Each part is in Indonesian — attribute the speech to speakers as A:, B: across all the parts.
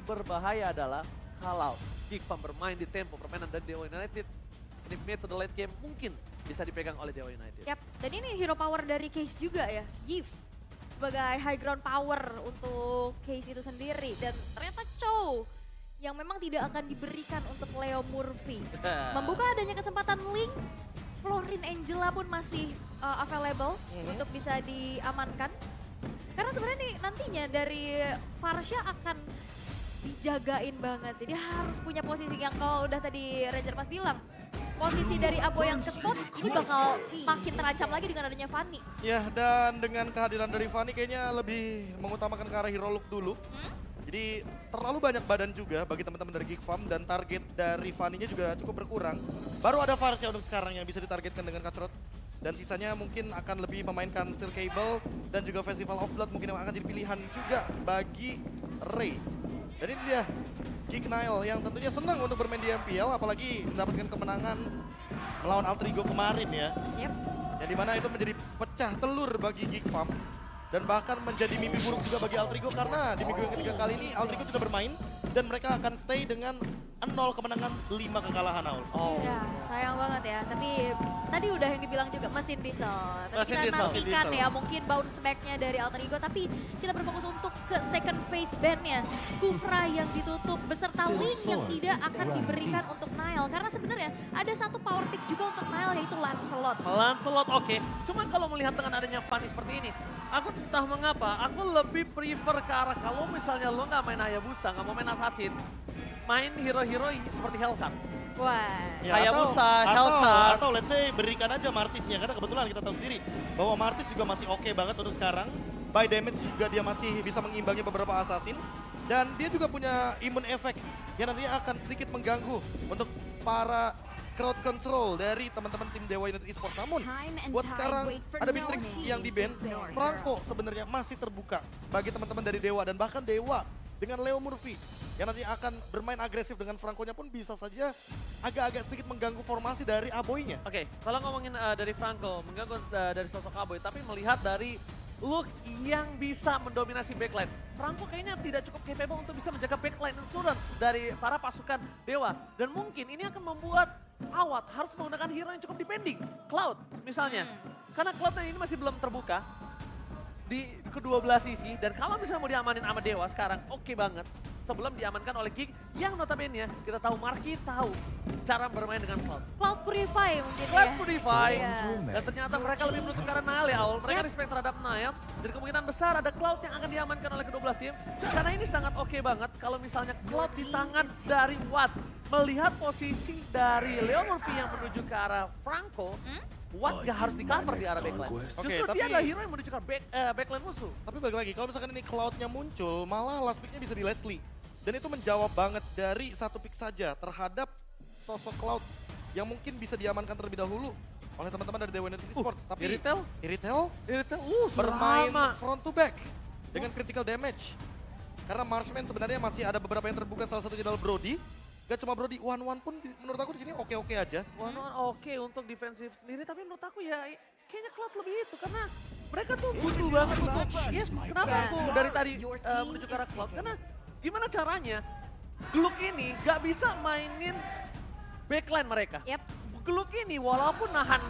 A: berbahaya adalah kalau Geek Farm bermain di tempo permainan dari Dewa United, ini metode late game mungkin bisa dipegang oleh Dewa United.
B: Yap, dan ini hero power dari Case juga ya, Yves. Sebagai high ground power untuk Case itu sendiri. Dan ternyata Chow yang memang tidak akan diberikan untuk Leo Murphy. Membuka adanya kesempatan Link, Florin Angela pun masih available untuk bisa diamankan. Karena sebenarnya nih nantinya dari Farsha akan dijagain banget. Jadi harus punya posisi yang kalau udah tadi Ranger Mas bilang, posisi dari Abo yang ke spot ini bakal makin terancam lagi dengan adanya Fanny.
C: Ya, dan dengan kehadiran dari Fanny kayaknya lebih mengutamakan ke arah hero look dulu. Jadi terlalu banyak badan juga bagi teman-teman dari Geek Farm dan target dari Fanny-nya juga cukup berkurang. Baru ada Farsha untuk sekarang yang bisa ditargetkan dengan Kacrot. Dan sisanya mungkin akan lebih memainkan Steel Cable dan juga Festival of Blood mungkin yang akan jadi pilihan juga bagi Ray. Dan ini dia Geek Nile yang tentunya senang untuk bermain di MPL apalagi mendapatkan kemenangan melawan Altrigo kemarin ya.
B: Yep.
C: Yang dimana itu menjadi pecah telur bagi Geek Farm. Dan bahkan menjadi mimpi buruk juga bagi Altrigo karena di minggu yang ketiga kali ini Altrigo tidak bermain. Dan mereka akan stay dengan 0 kemenangan 5 kekalahan Aul.
B: Ya, sayang banget ya. Tapi tadi udah yang dibilang juga mesin diesel. Tapi
A: Mesin
B: kita
A: diesel.
B: nantikan
C: Mesin diesel.
B: ya mungkin bounce back-nya dari Alter Ego. Tapi kita berfokus untuk ke second phase ban-nya. Kufra yang ditutup beserta Link yang tidak akan diberikan untuk Nile. Karena sebenarnya ada satu power pick juga untuk Nile yaitu Lancelot.
A: Lancelot oke. Cuman kalau melihat dengan adanya Fanny seperti ini, aku entah mengapa, aku lebih prefer ke arah kalau misalnya lo nggak main Hayabusa, nggak mau main Assassin, main hero-hero seperti Hellcat.
B: Wah.
A: Hayabusa, Hellcat.
C: Atau let's say berikan aja Martisnya karena kebetulan kita tahu sendiri bahwa Martis juga masih oke banget untuk sekarang. By damage juga dia masih bisa mengimbangi beberapa assassin. Dan dia juga punya immune effect yang nantinya akan sedikit mengganggu untuk para crowd control dari teman-teman tim Dewa United Esports. Namun buat sekarang ada Bitrix yang di-ban, Franco sebenarnya masih terbuka bagi teman-teman dari Dewa dan bahkan Dewa dengan Leo Murphy yang nanti akan bermain agresif dengan Franco-nya pun bisa saja agak-agak sedikit mengganggu formasi dari Aboy-nya.
A: Oke, kalau ngomongin dari Franco, mengganggu dari sosok Aboy, tapi melihat dari look yang bisa mendominasi backline. Franco kayaknya tidak cukup capable untuk bisa menjaga backline insurance dari para pasukan Dewa. Dan mungkin ini akan membuat Awat harus menggunakan hero yang cukup depending. Cloud misalnya. Karena Cloud ini masih belum terbuka di kedua belah sisi. Dan kalau misalnya mau diamanin sama Dewa sekarang oke banget. Sebelum diamankan oleh Geek yang notabene kita tahu Marky tahu cara bermain dengan Cloud.
B: Cloud Purify mungkin
A: Cloud
B: ya.
A: Purify.
B: Iya.
A: Dan ternyata mereka lebih menutup karena Nile ya Aul. Mereka
B: Yes.
A: respect terhadap Nile. Dan kemungkinan besar ada Cloud yang akan diamankan oleh kedua belah tim. Karena ini sangat oke banget kalau misalnya Cloud di tangan dari Watt. Melihat posisi dari Leo Murphy yang menuju ke arah Franco. Watt gak harus di cover di arah backline. Justru
C: Oke,
A: dia
C: tapi-
A: adalah hero yang menuju ke backline musuh.
C: Tapi balik lagi, kalau misalkan ini Cloud-nya muncul, malah last pick-nya bisa di Leslie. Dan itu menjawab banget dari satu pick saja terhadap sosok Cloud yang mungkin bisa diamankan terlebih dahulu oleh teman-teman dari Dewa United Esports. Tapi
A: Iritel?
C: Iritel bermain
A: lama.
C: front to back dengan critical damage. Karena Marshman sebenarnya masih ada beberapa yang terbuka, salah satunya adalah Brody. Gak cuma Brody, one-one pun menurut aku di sini oke-oke aja.
A: Oke untuk defensif sendiri, tapi menurut aku ya kayaknya Cloud lebih itu karena mereka tuh butuh banget untuk yes. Kenapa aku dari tadi menuju ke arah Cloud? Karena gimana caranya Gluk ini gak bisa mainin backline mereka.
B: Yap.
A: Gluk ini walaupun nahan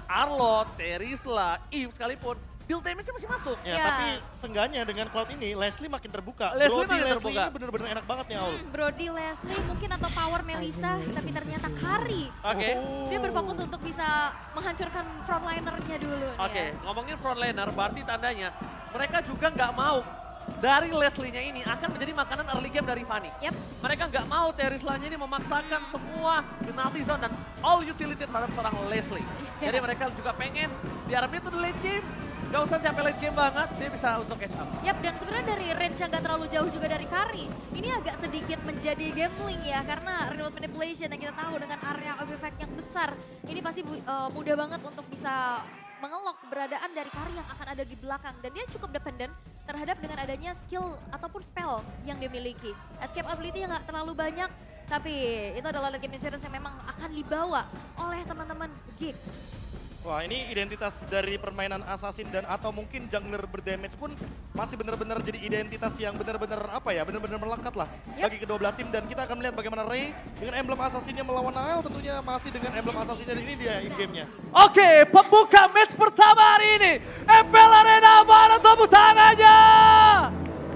A: Arlot, Terisla, Eve sekalipun, deal damage-nya masih masuk.
C: Ya,
B: Ya.
C: tapi seenggaknya dengan Cloud ini, Leslie makin terbuka.
A: Leslie
C: Brody,
A: makin
C: Leslie
A: terbuka.
C: ini bener-bener enak banget nih, Aul.
B: Brody, Leslie mungkin atau Power Melissa, tapi ternyata Kari.
A: Oke.
B: Dia berfokus untuk bisa menghancurkan frontlinernya dulu nih
A: Oke,
B: ya.
A: ngomongin frontliner berarti tandanya mereka juga nggak mau dari Leslie-nya ini akan menjadi makanan early game dari Fanny.
B: Yap.
A: Mereka nggak mau Terisla-nya ini memaksakan semua penalty zone dan all utility terhadap seorang Leslie. Jadi mereka juga pengen di arah itu late game, nggak usah sampai late game banget, dia bisa untuk catch up.
B: Yap, dan sebenarnya dari range yang gak terlalu jauh juga dari Kari, ini agak sedikit menjadi gambling ya, karena remote manipulation yang kita tahu dengan area of effect yang besar, ini pasti mudah banget untuk bisa mengelok keberadaan dari Kari yang akan ada di belakang. Dan dia cukup dependent terhadap dengan adanya skill ataupun spell yang dia miliki. Escape ability yang gak terlalu banyak, tapi itu adalah late game insurance yang memang akan dibawa oleh teman-teman Geek.
C: Wah, ini identitas dari permainan assassin dan atau mungkin jungler berdamage pun masih benar-benar jadi identitas yang benar-benar apa ya, benar-benar melekat lah bagi kedua belah tim. Dan kita akan melihat bagaimana Ray dengan emblem assassinnya melawan Nile, tentunya masih dengan emblem assassinnya, dan ini dia in gamenya.
A: Oke, pembuka match pertama hari ini. MPL Arena, mana tepuk tangannya?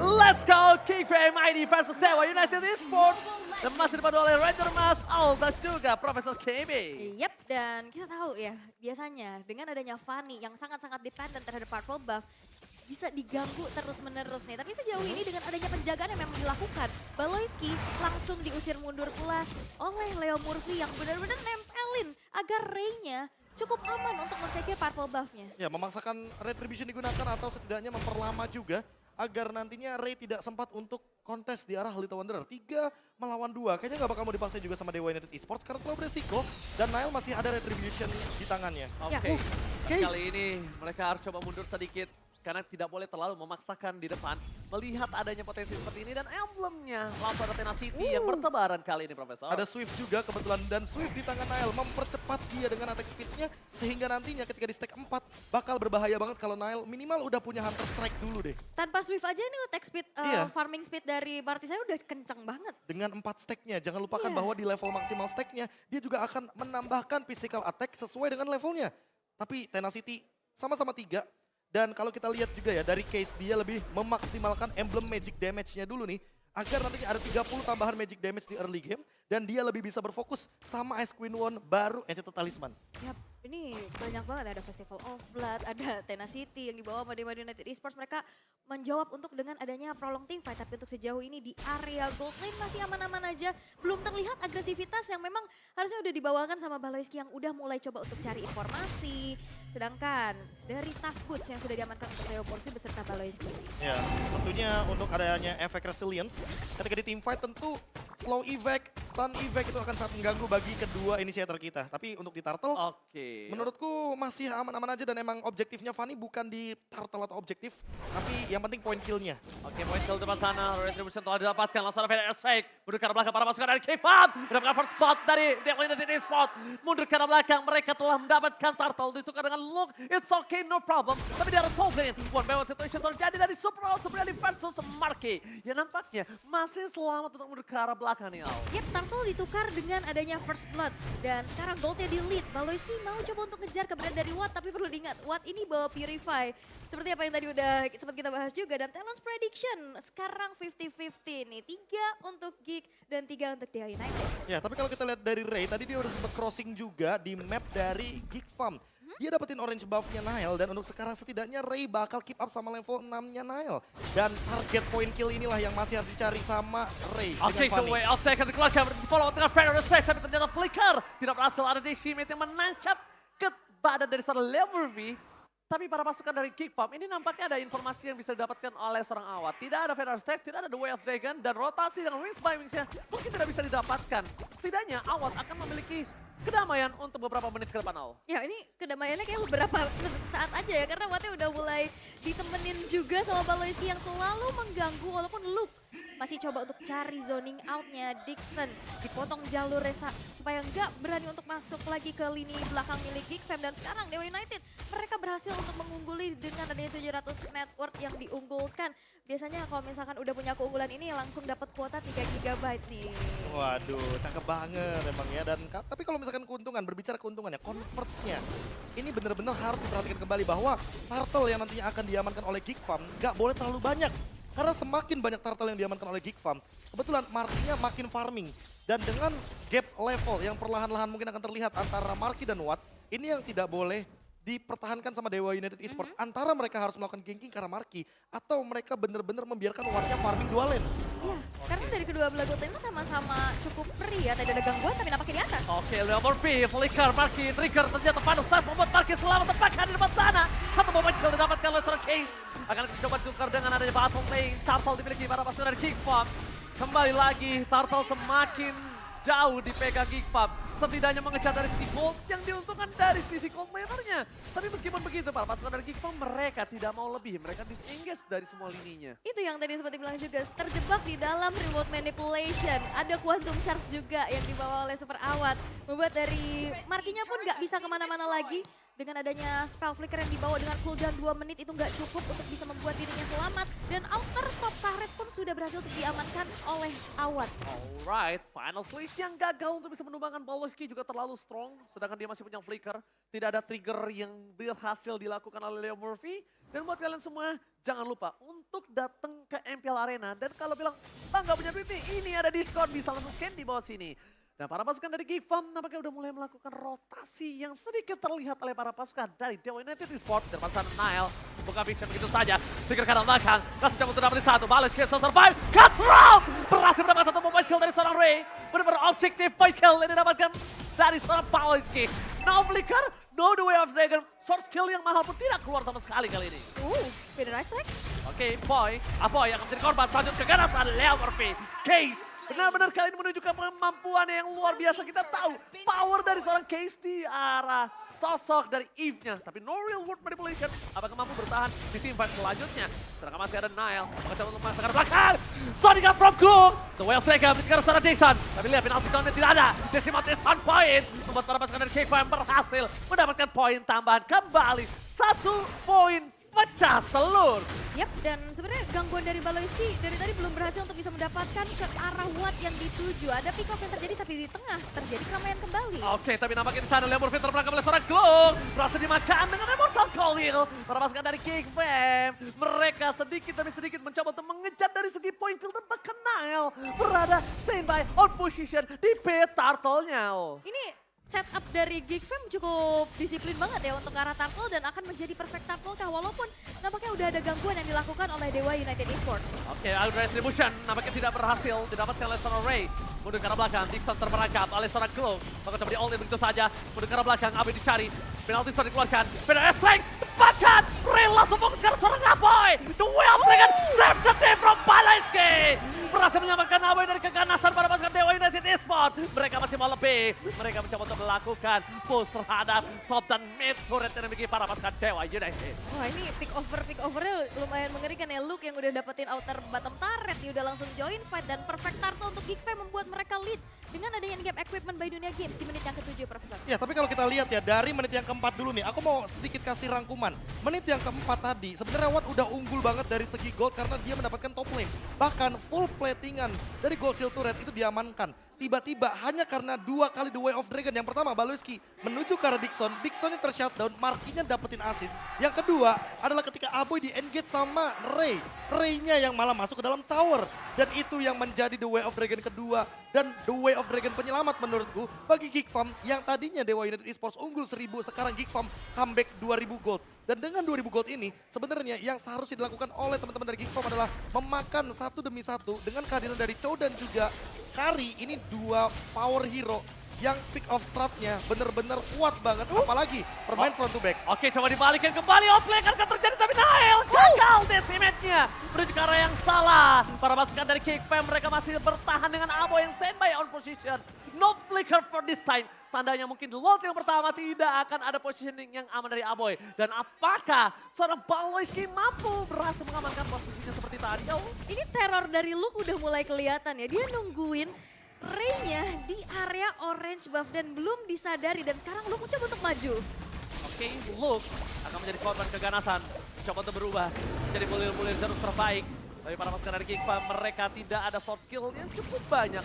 A: Let's go, KVM ID versus Dewa United Esports. Dan masih dipandu oleh Ranger Mas, Al, dan juga Profesor KB.
B: Yep, dan kita tahu ya, biasanya dengan adanya Fanny yang sangat-sangat dependent terhadap purple buff, bisa diganggu terus-menerus nih. Tapi sejauh ini dengan adanya penjagaan yang memang dilakukan, Baloyski langsung diusir mundur pula oleh Leo Murphy yang benar-benar nempelin agar Ray-nya cukup aman untuk men-secure purple buff-nya.
C: Ya, memaksakan retribution digunakan atau setidaknya memperlama juga agar nantinya Ray tidak sempat untuk kontes di arah Little Wanderer. 3 melawan 2, kayaknya nggak bakal mau dipaksa juga sama Dewa United Esports karena terlalu beresiko dan Nile masih ada retribution di tangannya.
A: Oke,
C: Case.
A: kali ini mereka harus coba mundur sedikit karena tidak boleh terlalu memaksakan di depan. Melihat adanya potensi seperti ini dan emblemnya langsung ada Tenacity yang bertebaran kali ini, Profesor.
C: Ada Swift juga kebetulan, dan Swift di tangan Nile mempercepat dia dengan attack speednya sehingga nantinya ketika di stack 4 bakal berbahaya banget kalau Nile minimal udah punya Hunter Strike dulu deh.
B: Tanpa Swift aja ini attack speed,
C: Iya.
B: farming speed dari Marty saya udah kencang banget.
C: Dengan 4 stacknya, jangan lupakan
B: Iya.
C: bahwa di level maksimal stacknya dia juga akan menambahkan physical attack sesuai dengan levelnya. Tapi Tenacity sama-sama 3. Dan kalau kita lihat juga ya dari case dia lebih memaksimalkan emblem magic damage-nya dulu nih. Agar nantinya ada 30 tambahan magic damage di early game. Dan dia lebih bisa berfokus sama Ice Queen One baru Enchanted Talisman.
B: Yap, ini banyak banget, ada Festival of Blood, ada Tenacity yang dibawa sama Dewa United Esports. Mereka menjawab untuk dengan adanya prolong team fight, tapi untuk sejauh ini di area gold lane masih aman-aman aja. Belum terlihat agresivitas yang memang harusnya udah dibawakan sama Baloyski yang udah mulai coba untuk cari informasi. Sedangkan dari Tough Boots yang sudah diamankan untuk Leo Murphy beserta Baloyski.
C: Ya, tentunya untuk adanya efek resilience. Ketika di team fight tentu slow evac, stun evac itu akan sangat mengganggu bagi kedua inisiator kita. Tapi untuk di Turtle,
A: Oke.
C: menurutku masih aman-aman aja dan emang objektifnya Fanny bukan di Turtle atau objektif. Tapi yang penting poin kill-nya.
A: Oke, poin kill depan sana. Retribution telah didapatkan. Langsung ada Feder Strike. Mundur ke arah belakang para pasukan dari K-Fab. Mendapatkan first spot dari Dewa United Esports. Mundur ke arah belakang. Mereka telah mendapatkan Turtle. Ditukar dengan Look. It's okay, no problem. Tapi di arah top lane. One by one situation terjadi dari Super Out Supriyadi versus Marky. Ya nampaknya masih selamat untuk mundur ke arah belakang nih, Al.
B: Yep, Turtle ditukar dengan adanya First Blood. Dan sekarang goldnya di lead. Baloyski mau coba untuk ngejar keberadaan dari Watt, tapi perlu diingat, Watt ini bawa Purify. Seperti apa yang tadi udah sempat kita bahas juga. Dan Talents Prediction sekarang 50-50 nih. 3 untuk Geek dan 3 untuk Dewa United.
C: Ya, tapi kalau kita lihat dari Ray, tadi dia udah sempat crossing juga di map dari Geek Farm. Dia dapetin orange buff-nya Nile dan untuk sekarang setidaknya Ray bakal keep up sama level 6-nya Nile. Dan target point kill inilah yang masih harus dicari sama Ray
A: Oke,
C: dengan Fanny.
A: away, Outtake akan dikeluarkan, follow dengan Feder Strike, tapi ternyata flicker. Tidak berhasil, ada DC-mate yang menancap ke badan dari seorang Leo Murphy. Tapi para pasukan dari Kick Farm ini nampaknya ada informasi yang bisa didapatkan oleh seorang Awat. Tidak ada Feder Strike, tidak ada The Way of Dragon, dan rotasi dengan Wings by Wings-nya mungkin tidak bisa didapatkan. Setidaknya Awat akan memiliki kedamaian untuk beberapa menit ke depan, Al.
B: Ya ini kedamaiannya kayak beberapa saat aja ya, karena Wattnya udah mulai ditemenin juga sama Baloyski yang selalu mengganggu walaupun Luke masih coba untuk cari zoning outnya. Dixon dipotong jalurnya supaya nggak berani untuk masuk lagi ke lini belakang milik Geek Fam. Dan sekarang Dewa United mereka berhasil untuk mengungguli dengan adanya 700 net worth yang diunggulkan. Biasanya kalau misalkan udah punya keunggulan ini langsung dapat kuota 3 GB nih.
C: Waduh, cakep banget emang ya. Dan tapi kalau misalkan keuntungan, berbicara keuntungan ya, convert-nya ini benar-benar harus diperhatikan kembali bahwa turtle yang nantinya akan diamankan oleh Geek Farm nggak boleh terlalu banyak. Karena semakin banyak turtle yang diamankan oleh Geek Farm, kebetulan Marky-nya makin farming. Dan dengan gap level yang perlahan-lahan mungkin akan terlihat antara Marky dan Watt, ini yang tidak boleh dipertahankan sama Dewa United Esports. Antara mereka harus melakukan ganking karena Marky, atau mereka benar-benar membiarkan Watt-nya farming 2 lane.
B: Iya, karena dari kedua belah gold ini sama-sama cukup free ya. Tadi ada gangguan tapi nampaknya di atas.
A: Oke, Leo Murphy, flicker, Marky, trigger, ternyata panas saat membuat Marky selamat terbakar di depan sana. Satu momen kill didapatkan oleh seorang Case. Akan coba tukar dengan adanya battle lane. Turtle dimiliki para pasukan dari Geek Farm. Kembali lagi, Turtle semakin jauh dipegang Geek Farm. Setidaknya mengejar dari sisi gold yang diuntungkan dari sisi gold lanernya. Tapi meskipun begitu, para pasukan dari Geek Farm mereka tidak mau lebih. Mereka disengage dari semua lininya.
B: Itu yang tadi seperti bilang juga, terjebak di dalam remote manipulation. Ada quantum charge juga yang dibawa oleh Super Awat. Membuat dari Markinya pun nggak bisa kemana-mana lagi. dengan adanya spell flicker yang dibawa dengan cooldown 2 menit itu nggak cukup untuk bisa membuat dirinya selamat. Dan outer top turret pun sudah berhasil untuk diamankan oleh Awad.
A: Alright, final slash yang gagal untuk bisa menumbangkan Balowski juga terlalu strong. Sedangkan dia masih punya flicker. Tidak ada trigger yang berhasil dilakukan oleh Leo Murphy. Dan buat kalian semua, jangan lupa untuk datang ke MPL Arena. Dan kalau bilang, nggak punya duit nih, ini ada Discord, bisa langsung scan di bawah sini. Dan para pasukan dari Geek Farm nampaknya udah mulai melakukan rotasi yang sedikit terlihat oleh para pasukan dari Dewa United Esports. Dan pasangan Nile buka vision begitu saja. Trigger kanan belakang, langsung coba untuk dapetin satu. Balowski bisa survive, Cutthroat! Berhasil mendapatkan satu mobile kill dari seorang Ray. Benar-benar objektif point kill yang didapatkan dari seorang Balowski. Now Flicker, no the way of dragon. Short skill yang mahal pun tidak keluar sama sekali kali ini.
B: Federal strike.
A: Oke, Boy yang akan menjadi korban selanjutnya keganasan Leo Murphy. Case benar-benar kali ini menunjukkan kemampuan yang luar biasa. Kita tahu power dari seorang Case di arah sosok dari Eve-nya. Tapi no real world manipulation. Apakah mampu bertahan di team fight selanjutnya? Sedangkan masih ada Nile. Mencoba untuk memasakkan belakang. Sonic up from Cook. The Whale Striker mencegar seorang Dixon. Tapi lihat penalti zone tidak ada. Decimal one point. Membuat para pasukan dari K5 berhasil mendapatkan poin tambahan kembali. 1 poin pecah telur.
B: Yap, dan sebenarnya gangguan dari Balowski dari tadi belum berhasil untuk bisa mendapatkan ke arah Watt yang dituju. Ada pick off yang terjadi tapi di tengah terjadi keramaian kembali.
A: Oke, tapi nampaknya di sana Leo Murphy terperangkap oleh seorang Glow. Berhasil dimakan dengan Immortal Coil. Para pasukan dari King Fam, mereka sedikit demi sedikit mencoba untuk mengejar dari segi point kill. Dan bahkan Nile berada standby on position di pit turtle-nya.
B: Ini setup dari Geek Fam cukup disiplin banget ya untuk ke arah turtle dan akan menjadi perfect turtle kah walaupun nampaknya udah ada gangguan yang dilakukan oleh Dewa United Esports.
A: Oke, Outer Distribution nampaknya tidak berhasil didapatkan oleh seorang Ray. Mundur ke arah belakang, Dixon terperangkap oleh seorang Glow. Maka coba di ulti begitu saja. Mundur ke arah belakang, Abe dicari. Penalti sudah dikeluarkan. Penalti strike, tepatkan. Ray langsung fokus ke arah seorang Aboy. The Whale Dragon save the day from Balowski. Berhasil menyelamatkan Aboy dari keganasan para pasukan Dewa United Esports. Mereka masih mau lebih. Mereka mencoba untuk melakukan push terhadap top dan mid turret yang dimiliki para pasukan Dewa United.
B: Wah ini pick overnya lumayan mengerikan ya. Luke yang udah dapetin outer bottom turret, dia udah langsung join fight dan perfect turtle untuk Geek Fam membuat mereka lead dengan adanya game equipment by Dunia Games di menit yang ke-7 Profesor.
C: Ya, tapi kalau kita lihat ya dari menit yang keempat dulu nih, aku mau sedikit kasih rangkuman. Menit yang keempat tadi, sebenarnya Watt udah unggul banget dari segi gold karena dia mendapatkan top lane. Bahkan full platingan dari gold shield turret itu diamankan. Tiba-tiba hanya karena 2 kali The Way of Dragon. Yang pertama Balowski menuju ke arah Dixon. Dixonnya tershutdown, Markinya dapetin assist. Yang kedua adalah ketika Aboy di engage sama Ray. Ray-nya yang malah masuk ke dalam tower. Dan itu yang menjadi The Way of Dragon kedua. Dan The Way of Dragon penyelamat menurutku bagi Geek Farm yang tadinya Dewa United Esports unggul 1000. Sekarang Geek Farm comeback 2000 gold. Dan dengan 2000 gold ini sebenarnya yang seharusnya dilakukan oleh teman-teman dari Geek Farm adalah memakan satu demi satu dengan kehadiran dari Chow dan juga Kari. Ini 2 power hero yang pick off stratnya bener-bener kuat banget. Apalagi bermain front to back.
A: Oke, coba dibalikin kembali. Outplay akan terjadi tapi Nile gagal decimate-nya. Menuju ke arah yang salah. Para pasukan dari King Fam mereka masih bertahan dengan Aboy yang standby on position. No flicker for this time. Tandanya mungkin di lot yang pertama tidak akan ada positioning yang aman dari Aboy. Dan apakah seorang Balowski mampu berhasil mengamankan posisinya seperti tadi?
B: Ini teror dari Luke udah mulai kelihatan ya. Dia nungguin Ray-nya di area orange buff dan belum disadari. Dan sekarang Luke mencoba untuk maju.
A: Oke, Luke akan menjadi korban keganasan. Coba untuk berubah menjadi bulir-bulir jalur terbaik. Tapi para pasukan dari King Farm mereka tidak ada soft skill yang cukup banyak.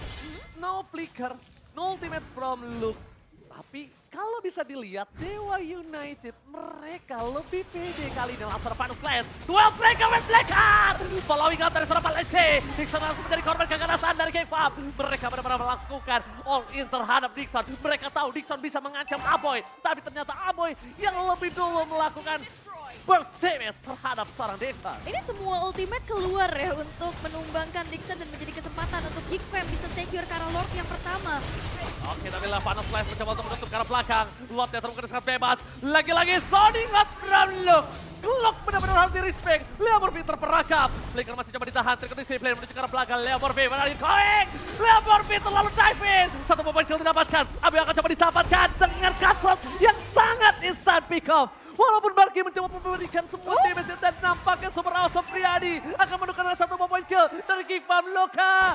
A: No flicker, no ultimate from Luke. Tapi kalau bisa dilihat Dewa United mereka lebih pede kali ini langsung final slash. Duel flicker with flicker. Following out dari seorang Balowski. Dixon langsung menjadi korban keganasan dari King Farm. Mereka benar-benar melakukan all in terhadap Dixon. Mereka tahu Dixon bisa mengancam Aboy. Tapi ternyata Aboy yang lebih dulu melakukan burst damage terhadap seorang Dixon.
B: Ini semua ultimate keluar ya untuk menumbangkan Dixon dan menjadi kesempatan untuk Geek Fam bisa secure ke arah Lord yang pertama.
A: Oke, tapi lah Panas Flash mencoba untuk menutup ke arah belakang. Lord yang terbuka sangat bebas. Lagi-lagi Sonic not from Luke. Luke benar-benar harus di-respect. Leo Murphy terperangkap. Flicker masih coba ditahan. Trigger disiplin menuju ke arah belakang. Leo Murphy berani going. Leo Murphy terlalu dive in. Satu pemain kill didapatkan. Abi akan coba didapatkan dengan cutshot yang sangat instan pick Kickoff. Walaupun Marky mencoba memberikan semua damage dan nampaknya Super House Supriyadi akan menukar satu point kill dari Kickoff. Luka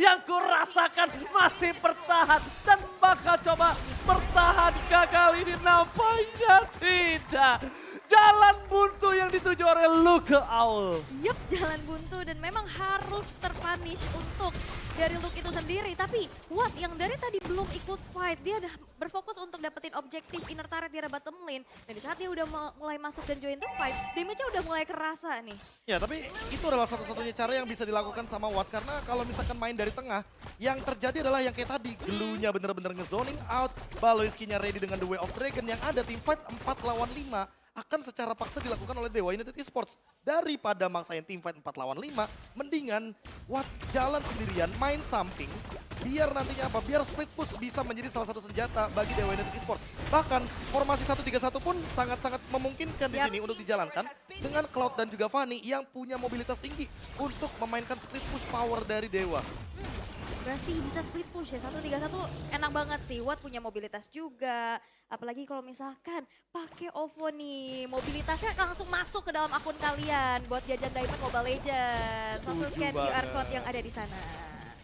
A: yang kurasakan masih bertahan dan bakal coba bertahan gagal ini nampaknya tidak. Jalan buntu yang dituju oleh Luka Owl.
B: Yup, jalan buntu dan memang harus terpunish untuk dari Luke itu sendiri. Tapi Watt yang dari tadi belum ikut fight, dia udah berfokus untuk dapetin objektif inner turret di arah bottom lane. Dan di saat dia udah mulai masuk dan join the fight, damage-nya udah mulai kerasa nih.
C: Ya, tapi itu adalah satu-satunya cara yang bisa dilakukan sama Watt. Karena kalau misalkan main dari tengah, yang terjadi adalah yang kayak tadi. Glue-nya bener-bener ngezoning out, Baloiski-nya ready dengan The Way of Dragon yang ada team fight 4 lawan 5. Akan secara paksa dilakukan oleh Dewa United Esports. Daripada maksain team fight 4 lawan 5, mendingan Watt jalan sendirian, main samping, biar nantinya apa? Biar split push bisa menjadi salah satu senjata bagi Dewa United Esports. Bahkan formasi 1-3-1 pun sangat-sangat memungkinkan di sini untuk dijalankan dengan Cloud dan juga Fanny yang punya mobilitas tinggi untuk memainkan split push power dari Dewa.
B: Masih bisa split push ya, 1-3-1 enak banget sih. Watt punya mobilitas juga. Apalagi kalau misalkan pakai OVO nih, mobilitasnya langsung masuk ke dalam akun kalian buat jajan Diamond Mobile Legends. Langsung scan QR code yang ada di sana.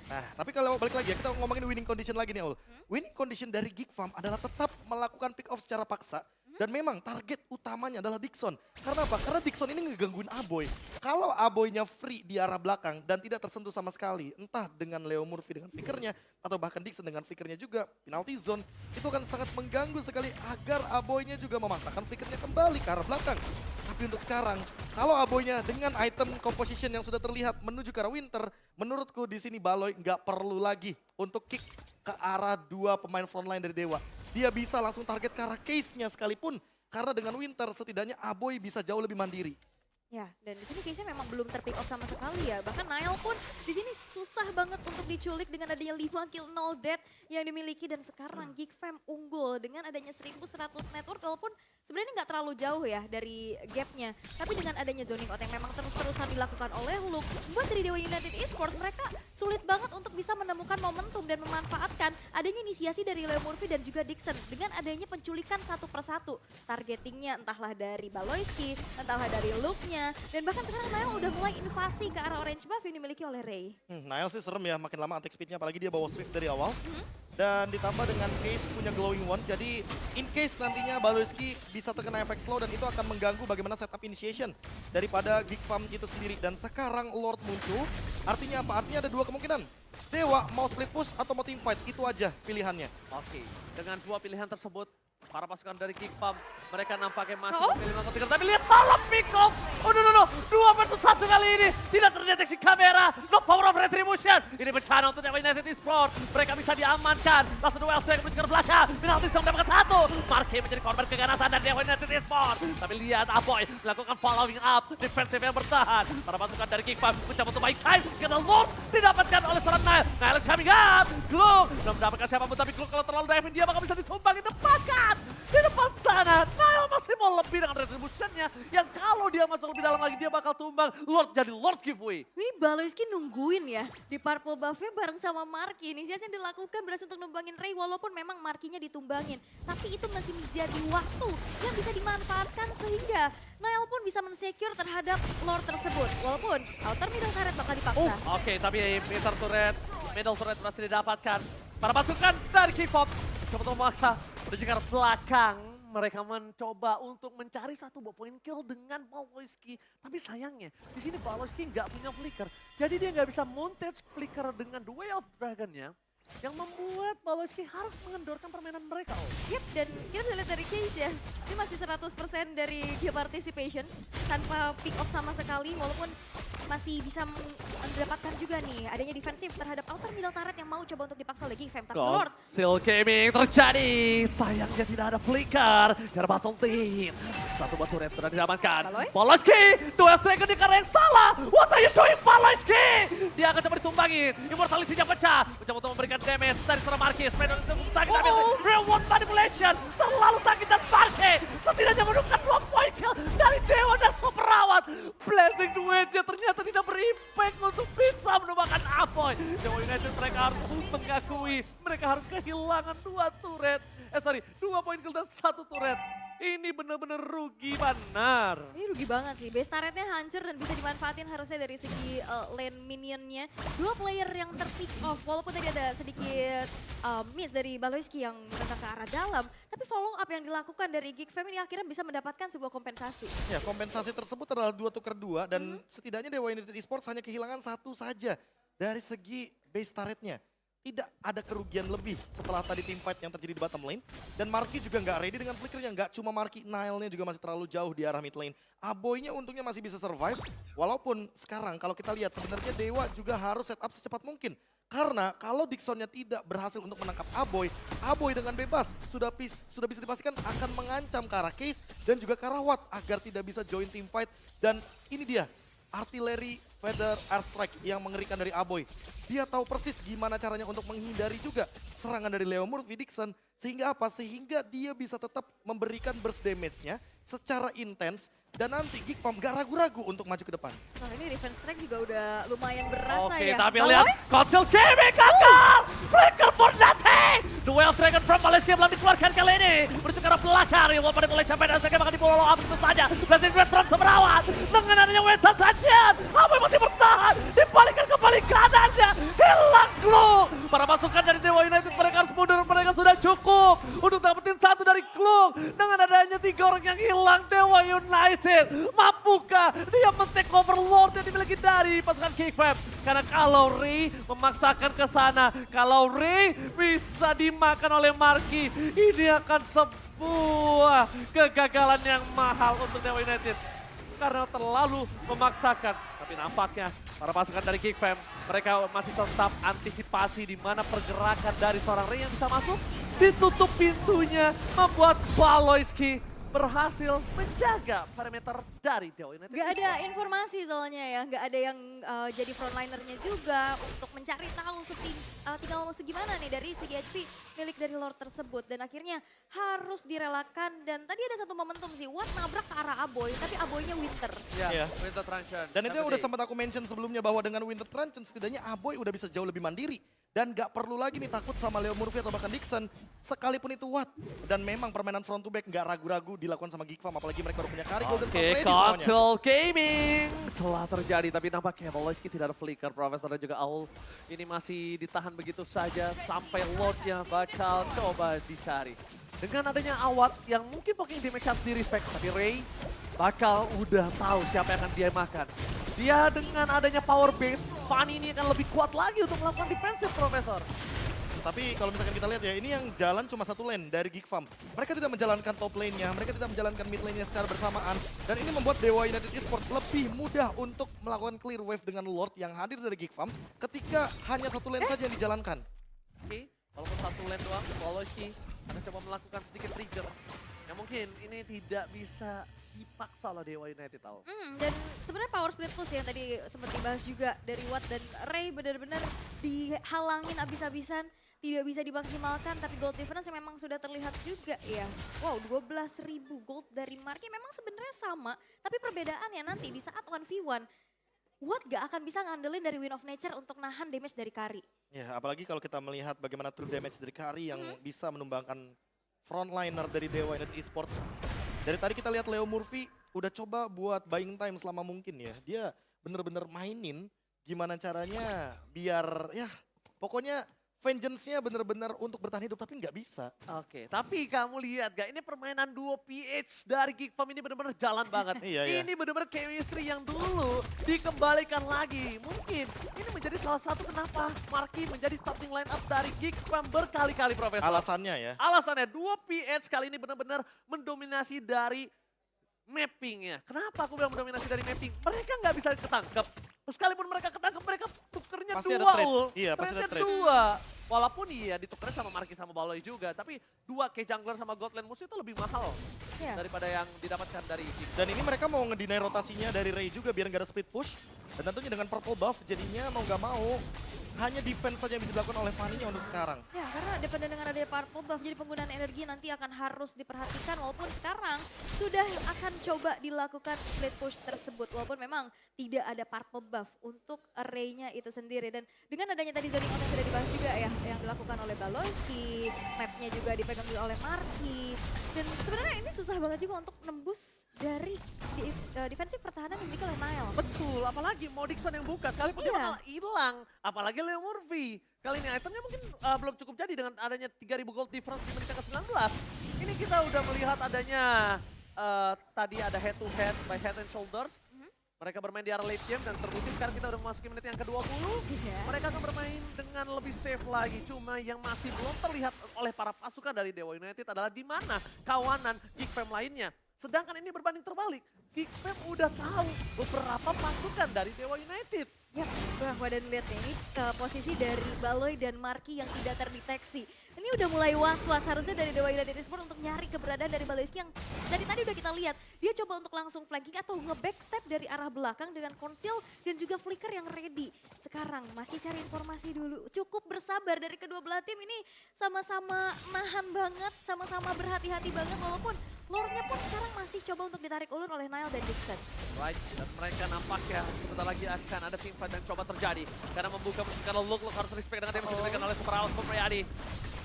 C: Nah, tapi kalau balik lagi ya, kita ngomongin winning condition lagi nih, Ul. Winning condition dari Geek Farm adalah tetap melakukan pick off secara paksa. Dan memang target utamanya adalah Dixon. Karena apa? Karena Dixon ini ngegangguin Aboy. Kalau Aboynya free di arah belakang dan tidak tersentuh sama sekali, entah dengan Leo Murphy dengan flickernya, atau bahkan Dixon dengan flickernya juga, penalty zone, itu akan sangat mengganggu sekali agar Aboynya juga memaksakan flickernya kembali ke arah belakang. Tapi untuk sekarang, kalau Aboynya dengan item composition yang sudah terlihat menuju ke arah Winter, menurutku di sini Baloy nggak perlu lagi untuk kick ke arah dua pemain frontline dari Dewa. Dia bisa langsung target ke arah case-nya sekalipun. Karena dengan Winter setidaknya Aboy bisa jauh lebih mandiri.
B: Ya, dan di sini case-nya memang belum terpick off sama sekali ya. Bahkan Nile pun di sini susah banget untuk diculik dengan adanya 5 kill 0 death yang dimiliki. Dan sekarang Geek Fam unggul dengan adanya 1100 network walaupun sebenarnya nggak terlalu jauh ya dari gapnya. Tapi dengan adanya zoning out yang memang terus-terusan dilakukan oleh Luke, buat dari Dewa United Esports mereka sulit banget untuk bisa menemukan momentum dan memanfaatkan adanya inisiasi dari Leo Murphy dan juga Dixon. Dengan adanya penculikan satu persatu. Targetingnya entahlah dari Baloiski, entahlah dari Luke-nya. Dan bahkan sekarang Nile udah mulai invasi ke arah orange buff yang dimiliki oleh Ray.
C: Nile sih serem ya, makin lama attack speednya, apalagi dia bawa Swift dari awal. Dan ditambah dengan Case punya Glowing One, jadi in case nantinya Baloiski bisa terkena efek slow dan itu akan mengganggu bagaimana setup initiation daripada Geek Farm itu sendiri. Dan sekarang Lord muncul, artinya apa? Artinya ada dua kemungkinan. Dewa mau split push atau mau team fight, itu aja pilihannya.
A: Oke, dengan dua pilihan tersebut, para pasukan dari Geek Farm, mereka nampaknya masih memilih mengkonsisten. Tapi lihat salah pick off. Oh no. 2-1 kali ini. Tidak terdeteksi kamera. No power of retribution. Ini bencana untuk Dewa United Esports. Mereka bisa diamankan. Langsung duel strike menuju ke belakang. Penalti zone mendapatkan satu. Marky menjadi korban keganasan dari Dewa United Esports. Tapi lihat Aboy melakukan following up. Defensive yang bertahan. Para pasukan dari Geek Farm mencoba untuk buy time. Karena Lord didapatkan oleh seorang Nile. Nile is coming up. Glue. Belum mendapatkan siapapun. Tapi Glue kalau terlalu diving dia bakal bisa ditumbang di depan kan. Di depan sana, Nile masih mau lebih dengan retribution-nya. Yang kalau dia masuk lebih dalam lagi, dia bakal tumbang. Lord jadi Lord giveaway.
B: Ini Baloiski nungguin ya di purple buff-nya bareng sama Marky. Inisiasi yang dilakukan berhasil untuk numbangin Ray walaupun memang Marky-nya ditumbangin. Tapi itu masih menjadi waktu yang bisa dimanfaatkan sehingga Nile pun bisa men-secure terhadap Lord tersebut. Walaupun outer middle turret bakal dipaksa.
A: Oke, tapi middle turret berhasil didapatkan. Para pasukan dari K-pop coba untuk memaksa menuju ke belakang. Mereka mencoba untuk mencari satu point kill dengan Baloiski. Tapi sayangnya, di sini Baloiski nggak punya flicker. Jadi dia nggak bisa montage flicker dengan The Way of Dragon-nya. Yang membuat Baloiski harus mengendorkan permainan mereka.
B: Yep, dan kita bisa lihat dari case ya. Ini masih 100% dari game participation. Tanpa pick off sama sekali, walaupun masih bisa mendapatkan juga nih adanya defensif terhadap outer middle turret yang mau coba untuk dipaksa oleh Geek Fam. Tapi Lord
A: Seal Gaming terjadi. Sayangnya tidak ada flicker. Karena battle team. Satu batu red sudah diamankan. Baloiski, duel striker di karena yang salah. What are you doing Baloiski? Dia akan coba ditumbangin. Immortality-nya pecah. Mencoba untuk memberikan damage dari seorang Marky. Smackdown itu sakit tapi real one manipulation. Terlalu sakit dan Marky setidaknya menemukan 2 point kill dari Dewa dan Super Rawat. Blessing duetnya ternyata tidak berimpact untuk bisa menumbangkan point. Dewa United mereka harus mengakui mereka harus kehilangan 2 turret. 2 point kill dan 1 turret. Ini benar-benar rugi benar.
B: Ini rugi banget sih, base turretnya hancur dan bisa dimanfaatin harusnya dari segi lane minionnya. 2 player yang terpick off, walaupun tadi ada sedikit miss dari Baloyski yang menentang ke arah dalam. Tapi follow up yang dilakukan dari Geek Fam ini akhirnya bisa mendapatkan sebuah kompensasi.
C: Ya, kompensasi tersebut adalah 2 tukar 2 dan setidaknya Dewa United Esports hanya kehilangan 1 saja dari segi base turretnya. Tidak ada kerugian lebih setelah tadi team fight yang terjadi di bottom lane. Dan Marky juga nggak ready dengan flickernya. Nggak cuma Marky, Nile-nya juga masih terlalu jauh di arah mid lane. Aboy-nya untungnya masih bisa survive. Walaupun sekarang kalau kita lihat sebenarnya Dewa juga harus setup secepat mungkin. Karena kalau Dixon-nya tidak berhasil untuk menangkap Aboy, Aboy dengan bebas sudah bisa dipastikan akan mengancam ke arah Case dan juga ke arah Watt agar tidak bisa join team fight. Dan ini dia, artillery Feather Airstrike yang mengerikan dari Aboy. Dia tahu persis gimana caranya untuk menghindari juga serangan dari Leo Murphy Dixon. Sehingga apa? Sehingga dia bisa tetap memberikan burst damage-nya secara intens. Dan nanti Geek Fam gak ragu-ragu untuk maju ke depan.
B: Nah ini defense track juga udah lumayan berasa
A: Oke,
B: ya.
A: tapi
B: Baloy?
A: lihat Kotil Gaming gagal! Flicker for nothing! Duel Dragon from Baloyski belum dikeluarkan kali ini. Menuju ke arah belakang, walaupun mulai capek dan segera bakal dibawa up itu saja. Blazing Red from Semerawan. Dengan adanya Wetan saja. Apa masih bertahan? Dibalikkan kembali kanannya. Hilang Klung. Para pasukan dari Dewa United mereka harus mundur. Mereka sudah cukup untuk dapetin 1 dari Klung. Dengan adanya 3 orang yang hilang Dewa United. Mampukah dia men-take over Lord yang dimiliki dari pasukan Geek Fam? Karena kalau Ray memaksakan ke sana, kalau Ray bisa dimakan oleh Marky, ini akan sebuah kegagalan yang mahal untuk Dewa United. Karena terlalu memaksakan. Tapi nampaknya para pasukan dari Geek Fam, mereka masih tetap antisipasi di mana pergerakan dari seorang Ray yang bisa masuk. Ditutup pintunya, membuat Baloyski berhasil menjaga parameter dari Dewa United.
B: Gak ada informasi soalnya ya, gak ada yang jadi frontlinernya juga untuk mencari tahu tinggal segimana nih dari segi HP milik dari Lord tersebut. Dan akhirnya harus direlakan dan tadi ada satu momentum sih, Watt nabrak ke arah Aboy, tapi Aboynya Winter.
A: Ya,
C: Iya.
A: Winter Truncheon.
C: Dan itu yang udah sempat aku mention sebelumnya bahwa dengan Winter Truncheon setidaknya Aboy udah bisa jauh lebih mandiri. Dan gak perlu lagi nih takut sama Leo Murphy atau bahkan Dixon. Sekalipun itu Watt. Dan memang permainan front to back gak ragu-ragu dilakukan sama Geek Fam. Apalagi mereka udah punya Kari Golden Star ready semuanya.
A: Kotil Gaming telah terjadi. Tapi nampaknya Baloyski tidak ada flicker. Profesor dan juga Owl ini masih ditahan begitu saja. Sampai Lordnya bakal coba dicari. Dengan adanya Awat yang mungkin poking damage harus di respect. Tapi Ray bakal udah tahu siapa yang akan dia makan. Dia dengan adanya power base, Fanny ini akan lebih kuat lagi untuk melakukan defensif, Profesor.
C: Tapi kalau misalkan kita lihat ya, ini yang jalan cuma 1 lane dari Geek Fam. Mereka tidak menjalankan top lane-nya, mereka tidak menjalankan mid lane-nya secara bersamaan. Dan ini membuat Dewa United Esports lebih mudah untuk melakukan clear wave dengan Lord yang hadir dari Geek Fam ketika hanya 1 lane saja yang dijalankan.
A: Oke, walaupun 1 lane doang, Baloyski akan coba melakukan sedikit trigger. Yang mungkin ini tidak bisa dipaksa oleh Dewa United tahu.
B: Dan sebenarnya power split push yang tadi sempat dibahas juga dari Watt dan Ray benar-benar dihalangin abis-abisan, tidak bisa dimaksimalkan, tapi gold difference yang memang sudah terlihat juga ya. Wow, 12.000 gold dari Marky memang sebenarnya sama, tapi perbedaannya nanti di saat 1v1, Watt gak akan bisa ngandelin dari Wind of Nature untuk nahan damage dari Kari.
C: Ya, apalagi kalau kita melihat bagaimana true damage dari Kari yang bisa menumbangkan frontliner dari Dewa United Esports. Dari tadi kita lihat Leo Murphy udah coba buat buying time selama mungkin ya. Dia bener-bener mainin gimana caranya biar ya pokoknya vengeance-nya bener-bener untuk bertahan hidup tapi nggak bisa.
A: Oke, tapi kamu lihat gak, ini permainan duo PH dari Geek Fam ini benar-benar jalan banget.
C: Iya.
A: Ini benar-benar chemistry yang dulu dikembalikan lagi. Mungkin ini menjadi salah satu kenapa Marky menjadi starting line up dari Geek Fam berkali-kali, Profesor.
C: Alasannya ya.
A: Alasannya duo PH kali ini benar-benar mendominasi dari mappingnya. Kenapa aku bilang mendominasi dari mapping? Mereka nggak bisa ketangkep. Sekalipun mereka ketangkep, mereka tukernya
C: Pasti ada
A: dua
C: trade.
A: ul.
C: Iya, pasti ada
A: Trade-nya
C: trade.
A: dua. Walaupun iya ditukernya sama Marky sama Baloy juga. Tapi 2 ke jungler sama Godland musuh itu lebih mahal
B: Ya.
A: daripada yang didapatkan dari Geek.
C: Dan ini mereka mau ngedinai rotasinya dari Ray juga biar nggak ada split push. Dan tentunya dengan purple buff jadinya mau nggak mau hanya defense saja yang bisa dilakukan oleh Fanny-nya untuk sekarang.
B: Ya, karena dependen dengan adanya purple buff, jadi penggunaan energi nanti akan harus diperhatikan walaupun sekarang sudah akan coba dilakukan split push tersebut. Walaupun memang tidak ada purple buff untuk array-nya itu sendiri. Dan dengan adanya tadi zoning out yang sudah dibahas juga ya, yang dilakukan oleh Baloyski, map-nya juga dipegang juga oleh Marky. Dan sebenarnya ini susah banget juga untuk nembus dari defensif pertahanan yang dimiliki oleh Nile.
A: Betul, apalagi mau Dixon yang buka, sekalipun dia
B: Iya.
A: bakal hilang. Apalagi Leo Murphy. Kali ini itemnya mungkin belum cukup jadi dengan adanya 3000 gold difference di menit yang ke-19. Ini kita udah melihat adanya tadi ada head to head by Head and Shoulders. Mereka bermain di arah late game dan terbukti sekarang kita udah memasuki menit yang ke-20.
B: Iya.
A: Mereka akan bermain dengan lebih safe lagi. Cuma yang masih belum terlihat oleh para pasukan dari Dewa United adalah di mana kawanan Geekfam lainnya. Sedangkan ini berbanding terbalik. Geekfam udah tahu beberapa pasukan dari Dewa United.
B: Ya, bahwa dan lihat nih, ini ke posisi dari Baloy dan Marky yang tidak terdeteksi. Ini udah mulai was-was harusnya dari Dewa United Esports untuk nyari keberadaan dari Baloyski yang dari tadi udah kita lihat. Dia coba untuk langsung flanking atau nge-backstep dari arah belakang dengan konsil dan juga flicker yang ready. Sekarang masih cari informasi dulu. Cukup bersabar dari kedua belah tim ini sama-sama nahan banget, sama-sama berhati-hati banget walaupun Lordnya pun sekarang masih coba untuk ditarik ulur oleh Nile dan Dixon.
A: Right, dan mereka nampaknya sebentar lagi akan ada teamfight yang coba terjadi. Karena membuka kalau Look harus respect dengan damage yang diberikan oleh Super Out Supriyadi.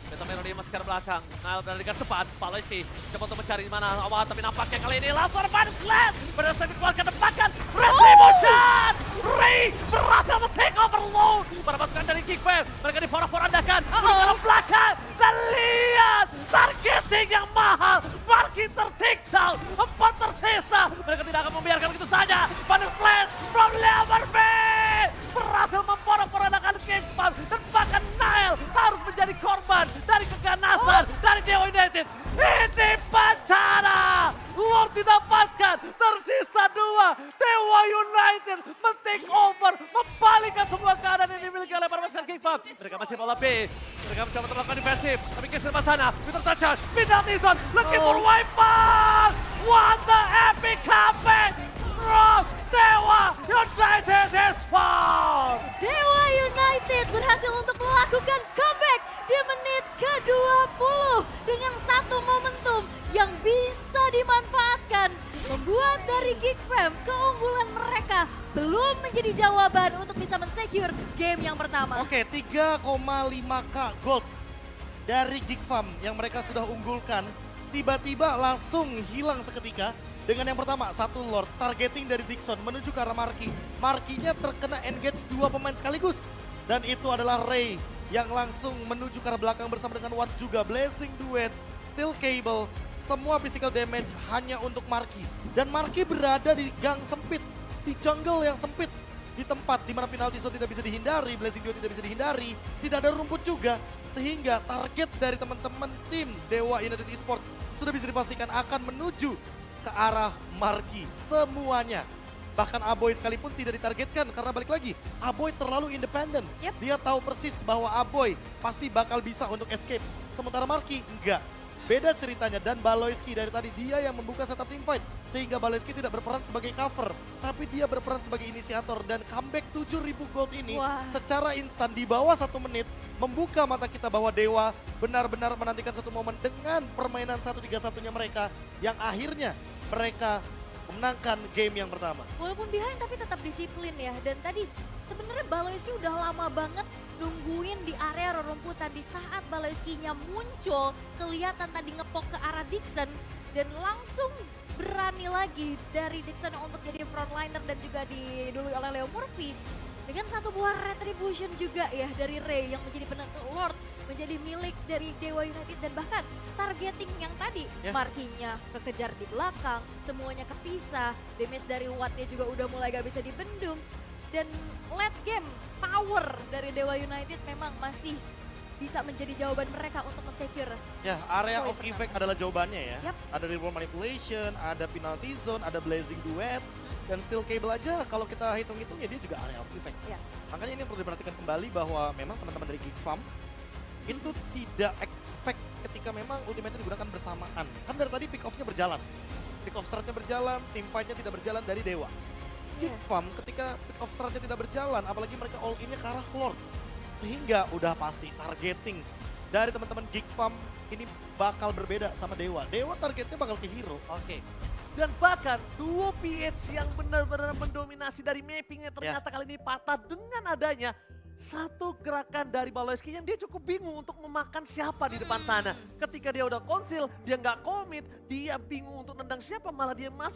A: Beta Melody masih ke belakang. Nile berada di garis depan. Baloyski coba untuk mencari di mana awal, tapi nampaknya kali ini langsung Van Flat berhasil dikeluarkan tebakan. Retribution! Ray berhasil men-take over low. Para pasukan dari Geekfam. Mereka diporak-porandakan. Di dalam belakang. Dan lihat targeting yang mahal. Marky ter-take down. 4 tersisa. Mereka tidak akan membiarkan begitu saja. Van Flash from Leverby berhasil memporak-porandakan Geekfam. Dan bahkan Nile harus menjadi korban dari keganasan dari Dewa United. Ini bencana. Lord didapatkan. Tersisa 2. Dewa United men-take over. Membalikkan semua keadaan yang dimiliki oleh para pasukan Geekfam. Mereka masih bola B. Mereka mencoba untuk melakukan defensif. Tapi Geeks di sana. Peter Touchdown. Pindah Tison. Looking for wiper. What the epic comeback from Dewa United Esports.
B: Dewa United berhasil untuk melakukan comeback di menit ke-20 dengan satu momentum yang bisa dimanfaatkan. Membuat dari Geekfam keunggulan mereka belum menjadi jawaban untuk bisa men-secure game yang pertama.
C: Oke, 3,5k gold dari Geekfam yang mereka sudah unggulkan. Tiba-tiba langsung hilang seketika. Dengan yang pertama, satu Lord targeting dari Dixon menuju ke arah Marky. Marky-nya terkena engage 2 pemain sekaligus. Dan itu adalah Ray yang langsung menuju ke arah belakang bersama dengan Watt juga. Blazing Duet, Steel Cable, semua physical damage hanya untuk Marky. Dan Marky berada di gang sempit, di jungle yang sempit. Di tempat di mana penalti zone tidak bisa dihindari, Blazing Duet tidak bisa dihindari, tidak ada rumput juga. Sehingga target dari teman-teman tim Dewa United Esports sudah bisa dipastikan akan menuju ke arah Marky semuanya. Bahkan Aboy sekalipun tidak ditargetkan karena balik lagi Aboy terlalu independen.
B: Yep.
C: Dia tahu persis bahwa Aboy pasti bakal bisa untuk escape. Sementara Marky enggak. Beda ceritanya dan Baloyski dari tadi dia yang membuka setup teamfight. Sehingga Baloyski tidak berperan sebagai cover. Tapi dia berperan sebagai inisiator dan comeback 7.000 gold ini secara instan di bawah 1 menit. Membuka mata kita bahwa Dewa benar-benar menantikan satu momen dengan permainan 1-3-1-nya mereka. Yang akhirnya mereka memenangkan game yang pertama.
B: Walaupun behind tapi tetap disiplin ya. Dan tadi sebenarnya Baloyski udah lama banget nungguin di area rerumputan. Di saat Baloyski-nya muncul, kelihatan tadi ngepok ke arah Dixon. Dan langsung berani lagi dari Dixon untuk jadi frontliner dan juga didului oleh Leo Murphy. Dengan satu buah retribution juga ya dari Ray yang menjadi penentu Lord. Menjadi milik dari Dewa United dan bahkan targeting yang tadi. Marky-nya kekejar di belakang, semuanya kepisah. Damage dari Watt-nya juga udah mulai gak bisa dibendung. Dan late game power dari Dewa United memang masih bisa menjadi jawaban mereka untuk men-secure.
C: Ya, area of effect adalah jawabannya ya.
B: Yep.
C: Ada reroll manipulation, ada penalty zone, ada blazing duet, dan steel cable aja kalau kita hitung-hitung ya dia juga area of effect.
B: Ya.
C: Makanya ini yang perlu diperhatikan kembali bahwa memang teman-teman dari Geekfam itu tidak expect ketika memang ultimate digunakan bersamaan. Kan dari tadi pick off-nya berjalan. Pick off start-nya berjalan, team fight-nya tidak berjalan dari Dewa. Geekfam ketika pick off start-nya tidak berjalan, apalagi mereka all in-nya ke arah Lord. Sehingga udah pasti targeting dari teman-teman Geek Farm ini bakal berbeda sama Dewa. Dewa targetnya bakal ke hero.
A: Oke. Dan bahkan duo PH yang benar-benar mendominasi dari mappingnya ternyata kali ini patah dengan adanya satu gerakan dari Baloyski yang dia cukup bingung untuk memakan siapa di depan sana. Ketika dia udah konsil, dia nggak komit, dia bingung untuk nendang siapa, malah dia masuk